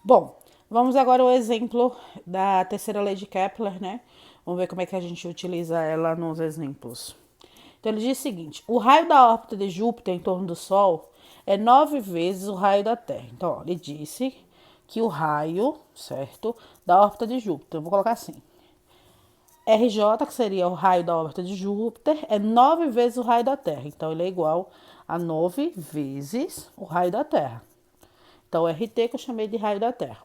Bom, vamos agora ao exemplo da terceira lei de Kepler, né? Vamos ver como é que a gente utiliza ela nos exemplos. Então, ele diz o seguinte: o raio da órbita de Júpiter em torno do Sol é 9 vezes o raio da Terra. Então, ó, ele disse que o raio, certo, da órbita de Júpiter, eu vou colocar assim: RJ, que seria o raio da órbita de Júpiter, é 9 vezes o raio da Terra. Então, ele é igual a 9 vezes o raio da Terra. Então, RT que eu chamei de raio da Terra.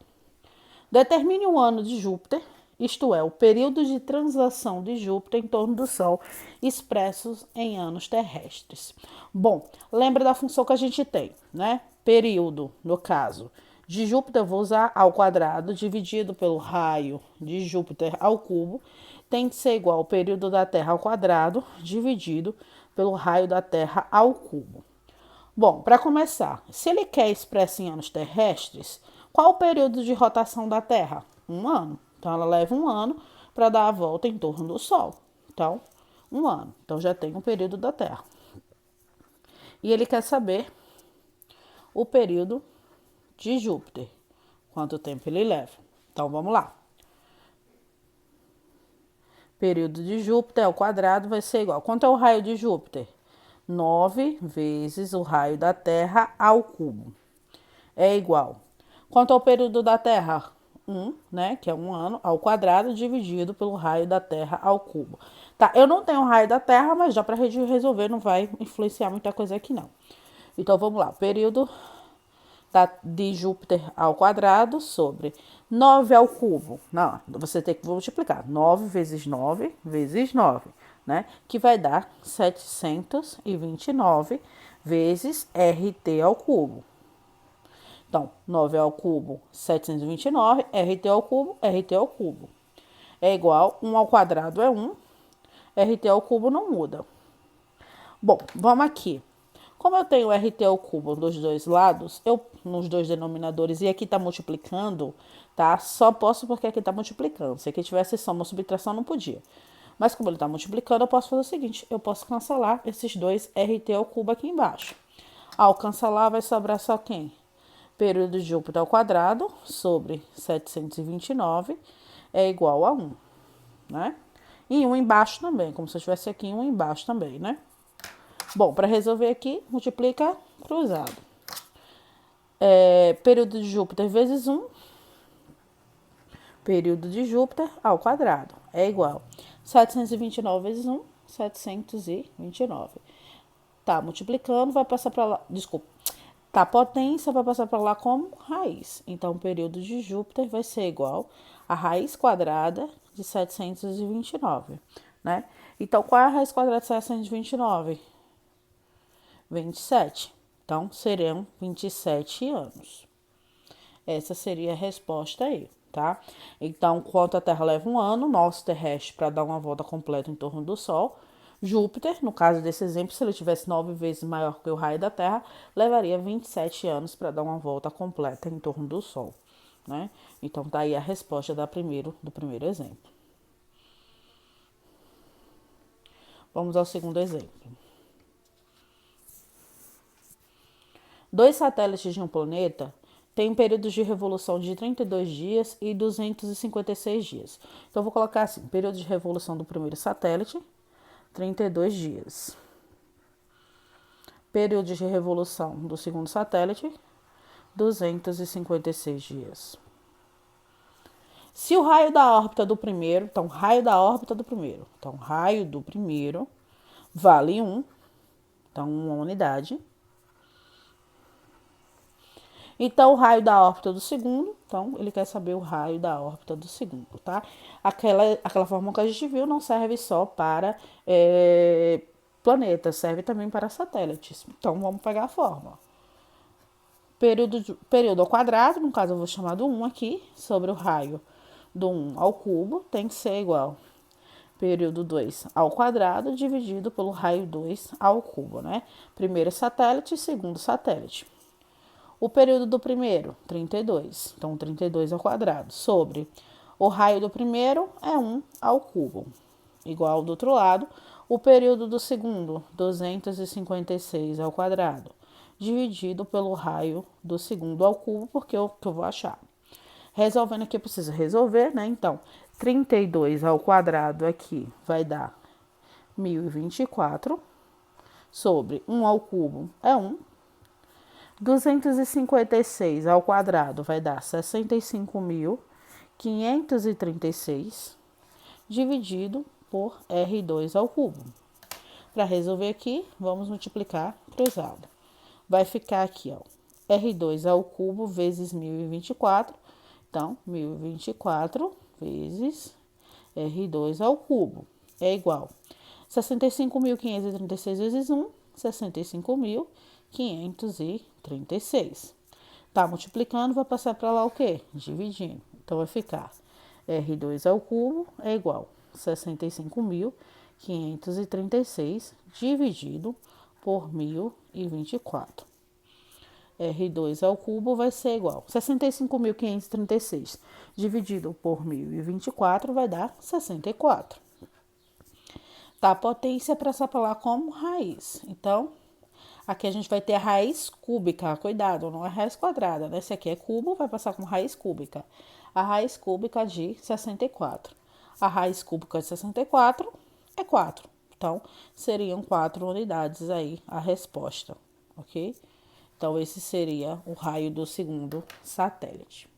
Determine o ano de Júpiter, isto é, o período de translação de Júpiter em torno do Sol, expressos em anos terrestres. Bom, lembra da função que a gente tem, né? Período, no caso de Júpiter, eu vou usar ao quadrado dividido pelo raio de Júpiter ao cubo, tem que ser igual ao período da Terra ao quadrado dividido pelo raio da Terra ao cubo. Bom, para começar, se ele quer expressa em anos terrestres, qual o período de rotação da Terra? 1 ano. Então, ela leva 1 ano para dar a volta em torno do Sol. Então, 1 ano. Então, já tem o período da Terra. E ele quer saber o período de Júpiter. Quanto tempo ele leva. Então, vamos lá. Período de Júpiter ao quadrado vai ser igual. Quanto é o raio de Júpiter? 9 vezes o raio da Terra ao cubo. É igual. Quanto ao período da Terra? 1, né, que é 1 ano, ao quadrado, dividido pelo raio da Terra ao cubo. Tá, eu não tenho o raio da Terra, mas já para resolver não vai influenciar muita coisa aqui não. Então, vamos lá. Período de Júpiter ao quadrado sobre 9 ao cubo. Não, você tem que multiplicar. 9 vezes 9 vezes 9, né? Que vai dar 729 vezes RT ao cubo. Então, 9 ao cubo, 729, RT ao cubo, RT ao cubo. É igual, 1 ao quadrado é 1, RT ao cubo não muda. Bom, vamos aqui. Como eu tenho RT ao cubo dos dois lados, nos dois denominadores, e aqui está multiplicando, tá? Só posso porque aqui está multiplicando. Se aqui tivesse soma ou subtração, não podia. Mas como ele está multiplicando, eu posso fazer o seguinte: eu posso cancelar esses dois RT ao cubo aqui embaixo. Ao cancelar, vai sobrar só quem? Período de Júpiter ao quadrado sobre 729 é igual a 1, né? E 1 embaixo também, como se eu tivesse aqui 1 embaixo também, né? Bom, para resolver aqui, multiplica cruzado. Período de Júpiter vezes 1, período de Júpiter ao quadrado, é igual 729 vezes 1, 729. Tá multiplicando, vai passar para lá, desculpa, tá potência, vai passar para lá como raiz. Então, o período de Júpiter vai ser igual a raiz quadrada de 729, né? Então, qual é a raiz quadrada de 729? 27. Então, serão 27 anos. Essa seria a resposta aí, tá? Então, enquanto a Terra leva 1 ano, nosso terrestre, para dar uma volta completa em torno do Sol, Júpiter, no caso desse exemplo, se ele tivesse 9 vezes maior que o raio da Terra, levaria 27 anos para dar uma volta completa em torno do Sol, né? Então, tá aí a resposta do primeiro exemplo. Vamos ao segundo exemplo. 2 satélites de um planeta têm períodos de revolução de 32 dias e 256 dias. Então, eu vou colocar assim: período de revolução do primeiro satélite, 32 dias. Período de revolução do segundo satélite, 256 dias. Se o raio da órbita do primeiro, então raio da órbita do primeiro, então raio do primeiro vale 1, então 1 unidade. Então, o raio da órbita do segundo, então ele quer saber o raio da órbita do segundo, tá? Aquela fórmula que a gente viu não serve só para planetas, serve também para satélites. Então, vamos pegar a fórmula. Período ao quadrado, no caso eu vou chamar do 1 aqui, sobre o raio do 1 ao cubo, tem que ser igual período 2 ao quadrado dividido pelo raio 2 ao cubo, né? Primeiro satélite, segundo satélite. O período do primeiro, 32. Então, 32 ao quadrado sobre o raio do primeiro é 1 ao cubo. Igual do outro lado, o período do segundo, 256 ao quadrado, dividido pelo raio do segundo ao cubo, porque é o que eu vou achar. Resolvendo aqui, eu preciso resolver, né? Então, 32 ao quadrado aqui vai dar 1024 sobre 1 ao cubo é 1. 256 ao quadrado vai dar 65.536 dividido por R2 ao cubo. Para resolver aqui, vamos multiplicar cruzado. Vai ficar aqui, ó, R2 ao cubo vezes 1024. Então, 1024 vezes R2 ao cubo é igual 65.536 vezes 1, 65.536. Tá multiplicando, vai passar para lá o quê? Dividindo. Então, vai ficar R2 ao cubo é igual 65.536 dividido por 1024. R2 ao cubo vai ser igual 65.536 dividido por 1024 vai dar 64. Tá, a potência para essa palavra como raiz. Então, aqui a gente vai ter a raiz cúbica, cuidado, não é raiz quadrada, né? Se aqui é cubo, vai passar com raiz cúbica. A raiz cúbica de 64. A raiz cúbica de 64 é 4. Então, seriam 4 unidades aí a resposta, ok? Então, esse seria o raio do segundo satélite.